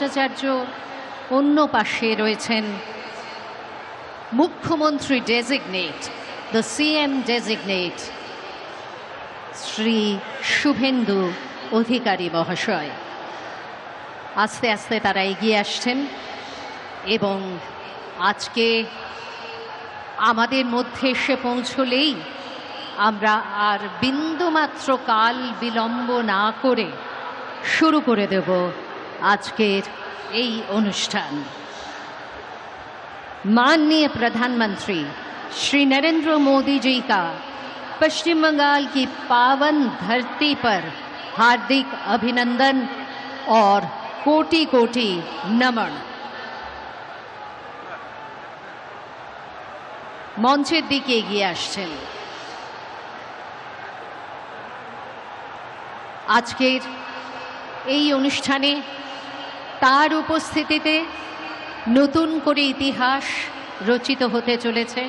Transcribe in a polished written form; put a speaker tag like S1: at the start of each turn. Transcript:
S1: ভট্টাচার্য, অন্য পাশে রয়েছেন মুখ্যমন্ত্রী designate, the CM designate Shri Suvendu Adhikari মহাশয়। আস্তে আস্তে তারা এগিয়ে আসছেন এবং আজকে আমাদের মধ্যে এসে পৌঁছলেই আমরা আর বিন্দুমাত্র কাল বিলম্ব না করে शुरू করে দেব আজকের এই অনুষ্ঠান। माननीय प्रधानमंत्री श्री नरेंद्र मोदी जी का पश्चिम बंगाल की पावन धरती पर हार्दिक अभिनंदन और कोटि कोटि नमन। मंचेर दिके एगिए आसছেন আজকের এই অনুষ্ঠানে তার উপস্থিতিতে নতুন করে ইতিহাস রচিত হতে চলেছে।